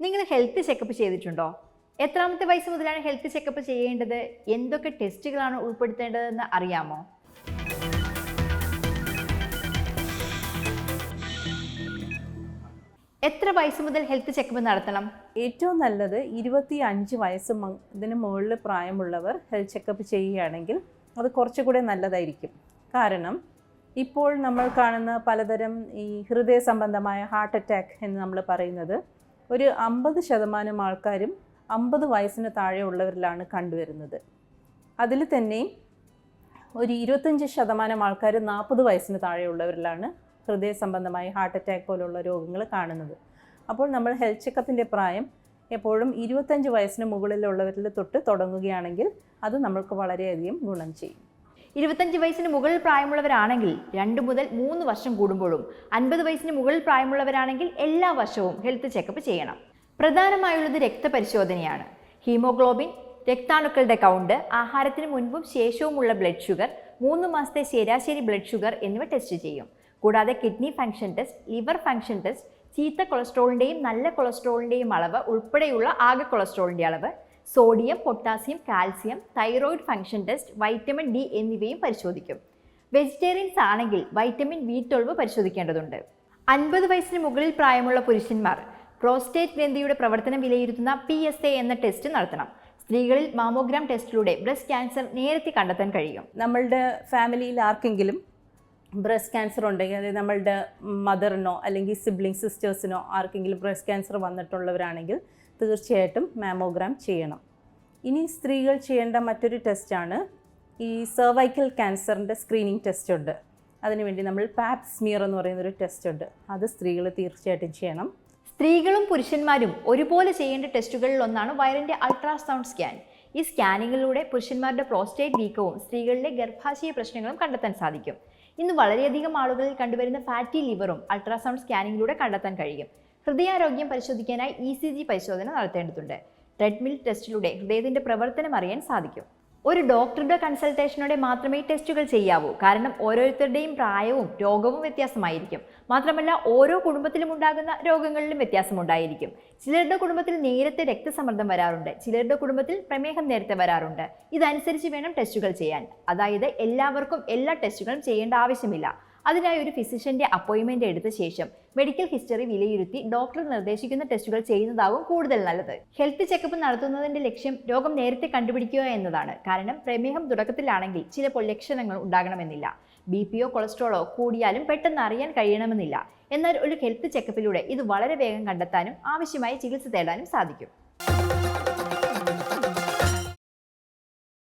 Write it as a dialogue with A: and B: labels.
A: നിങ്ങൾ health checkup ചെയ്തിട്ടുണ്ടോ? എത്രാമത്തെ വയസ്സ് മുതലാണ് ഹെൽത്ത് ചെക്കപ്പ് ചെയ്യേണ്ടത്? എന്തൊക്കെ ടെസ്റ്റുകളാണ് ഉൾപ്പെടുത്തേണ്ടതെന്ന് അറിയാമോ? എത്ര വയസ്സ് മുതൽ ഹെൽത്ത് ചെക്കപ്പ് നടത്തണം?
B: ഏറ്റവും നല്ലത് 25 വയസ്സ് ഇതിന് മുകളിൽ പ്രായമുള്ളവർ ഹെൽത്ത് ചെക്കപ്പ് ചെയ്യുകയാണെങ്കിൽ അത് കുറച്ചുകൂടെ നല്ലതായിരിക്കും. കാരണം ഇപ്പോൾ നമ്മൾ കാണുന്ന പലതരം ഈ ഹൃദയ സംബന്ധമായ ഹാർട്ട് അറ്റാക്ക് എന്ന് നമ്മൾ പറയുന്നത് ഒരു 50% ആൾക്കാരും 50 വയസ്സിന് താഴെ ഉള്ളവരിലാണ് കണ്ടുവരുന്നത്. അതിൽ തന്നെ ഒരു 25% ആൾക്കാർ 40 വയസ്സിന് താഴെയുള്ളവരിലാണ് ഹൃദയ സംബന്ധമായ ഹാർട്ട് അറ്റാക്ക് പോലുള്ള രോഗങ്ങൾ കാണുന്നത്. അപ്പോൾ നമ്മൾ ഹെൽത്ത് ചെക്കപ്പിൻ്റെ പ്രായം എപ്പോഴും 25 വയസ്സിന് മുകളിലുള്ളവരിൽ തൊട്ട് തുടങ്ങുകയാണെങ്കിൽ അത് നമ്മൾക്ക് വളരെയധികം ഗുണം ചെയ്യും.
A: 25 വയസ്സിന് മുകളിൽ പ്രായമുള്ളവരാണെങ്കിൽ 2 മുതൽ 3 വർഷം കൂടുമ്പോഴും, 50 വയസ്സിന് മുകളിൽ പ്രായമുള്ളവരാണെങ്കിൽ എല്ലാ വർഷവും ഹെൽത്ത് ചെക്കപ്പ് ചെയ്യണം. പ്രധാനമായുള്ളത് രക്തപരിശോധനയാണ്. ഹീമോഗ്ലോബിൻ, രക്താണുക്കളുടെ കൗണ്ട്, ആഹാരത്തിന് മുൻപും ശേഷവുമുള്ള ബ്ലഡ് ഷുഗർ, 3 മാസത്തെ ശരാശരി ബ്ലഡ് ഷുഗർ എന്നിവ ടെസ്റ്റ് ചെയ്യും. കൂടാതെ kidney function test, liver function test, ചീത്ത കൊളസ്ട്രോളിൻ്റെയും നല്ല കൊളസ്ട്രോളിൻ്റെയും അളവ് ഉൾപ്പെടെയുള്ള ആകെ കൊളസ്ട്രോളിൻ്റെ അളവ്, sodium, potassium, calcium, thyroid function test, vitamin D എന്നിവയും പരിശോധിക്കും. വെജിറ്റേറിയൻസ് ആണെങ്കിൽ വൈറ്റമിൻ B12 പരിശോധിക്കേണ്ടതുണ്ട്. 50 വയസ്സിന് മുകളിൽ പ്രായമുള്ള പുരുഷന്മാർ പ്രോസ്റ്റേറ്റ് ഗ്രന്ഥിയുടെ പ്രവർത്തനം വിലയിരുത്തുന്ന PSA എന്ന ടെസ്റ്റ് നടത്തണം. സ്ത്രീകളിൽ മാമോഗ്രാം ടെസ്റ്റിലൂടെ ബ്രസ്റ്റ് ക്യാൻസർ നേരത്തെ കണ്ടെത്താൻ കഴിയും.
B: നമ്മളുടെ ഫാമിലിയിൽ ആർക്കെങ്കിലും ബ്രസ്റ്റ് ക്യാൻസർ ഉണ്ടെങ്കിൽ, അതായത് നമ്മളുടെ മദറിനോ അല്ലെങ്കിൽ സിബ്ലിംഗ് സിസ്റ്റേഴ്സിനോ ആർക്കെങ്കിലും ബ്രസ്റ്റ് ക്യാൻസർ വന്നിട്ടുള്ളവരാണെങ്കിൽ തീർച്ചയായിട്ടും മാമോഗ്രാം ചെയ്യണം. ഇനി സ്ത്രീകൾ ചെയ്യേണ്ട മറ്റൊരു ടെസ്റ്റാണ് ഈ സെർവൈക്കൽ ക്യാൻസറിൻ്റെ സ്ക്രീനിങ് ടെസ്റ്റ് ഉണ്ട്. അതിനുവേണ്ടി നമ്മൾ പാപ് സ്മിയർ എന്ന് പറയുന്നൊരു ടെസ്റ്റ് ഉണ്ട്. അത് സ്ത്രീകൾ തീർച്ചയായിട്ടും ചെയ്യണം.
A: സ്ത്രീകളും പുരുഷന്മാരും ഒരുപോലെ ചെയ്യേണ്ട ടെസ്റ്റുകളിൽ ഒന്നാണ് വയറിൻ്റെ അൾട്രാസൗണ്ട് സ്കാൻ. ഈ സ്കാനിങ്ങിലൂടെ പുരുഷന്മാരുടെ പ്രോസ്റ്റേറ്റ് വീക്കവും സ്ത്രീകളിലെ ഗർഭാശയ പ്രശ്നങ്ങളും കണ്ടെത്താൻ സാധിക്കും. ഇന്ന് വളരെയധികം ആളുകളിൽ കണ്ടുവരുന്ന ഫാറ്റി ലിവറും അൾട്രാസൗണ്ട് സ്കാനിങ്ങിലൂടെ കണ്ടെത്താൻ കഴിയും. ഹൃദയാരോഗ്യം പരിശോധിക്കാനായി ECG പരിശോധന നടത്തേണ്ടതുണ്ട്. ട്രെഡ്മിൽ ടെസ്റ്റിലൂടെ ഹൃദയത്തിൻ്റെ പ്രവർത്തനം അറിയാൻ സാധിക്കും. ഒരു ഡോക്ടറുടെ കൺസൾട്ടേഷനോടെ മാത്രമേ ടെസ്റ്റുകൾ ചെയ്യാവൂ. കാരണം ഓരോരുത്തരുടെയും പ്രായവും രോഗവും വ്യത്യാസമായിരിക്കും. മാത്രമല്ല ഓരോ കുടുംബത്തിലും ഉണ്ടാകുന്ന രോഗങ്ങളിലും വ്യത്യാസമുണ്ടായിരിക്കും. ചിലരുടെ കുടുംബത്തിൽ നേരത്തെ രക്തസമ്മർദ്ദം വരാറുണ്ട്, ചിലരുടെ കുടുംബത്തിൽ പ്രമേഹം നേരത്തെ വരാറുണ്ട്. ഇതനുസരിച്ച് വേണം ടെസ്റ്റുകൾ ചെയ്യാൻ. അതായത് എല്ലാവർക്കും എല്ലാ ടെസ്റ്റുകളും ചെയ്യേണ്ട ആവശ്യമില്ല. അതിനായി ഒരു ഫിസിഷ്യൻ്റെ അപ്പോയിൻമെൻ്റ് എടുത്ത ശേഷം മെഡിക്കൽ ഹിസ്റ്ററി വിലയിരുത്തി ഡോക്ടർ നിർദ്ദേശിക്കുന്ന ടെസ്റ്റുകൾ ചെയ്യുന്നതാവും കൂടുതൽ നല്ലത്. ഹെൽത്ത് ചെക്കപ്പ് നടത്തുന്നതിൻ്റെ ലക്ഷ്യം രോഗം നേരത്തെ കണ്ടുപിടിക്കുക എന്നതാണ്. കാരണം പ്രമേഹം തുടക്കത്തിലാണെങ്കിൽ ചിലപ്പോൾ ലക്ഷണങ്ങൾ ഉണ്ടാകണമെന്നില്ല. BPയോ കൊളസ്ട്രോളോ കൂടിയാലും പെട്ടെന്ന് അറിയാൻ കഴിയണമെന്നില്ല. എന്നാൽ ഒരു ഹെൽത്ത് ചെക്കപ്പിലൂടെ ഇത് വളരെ വേഗം കണ്ടെത്താനും ആവശ്യമായ ചികിത്സ തേടാനും സാധിക്കും.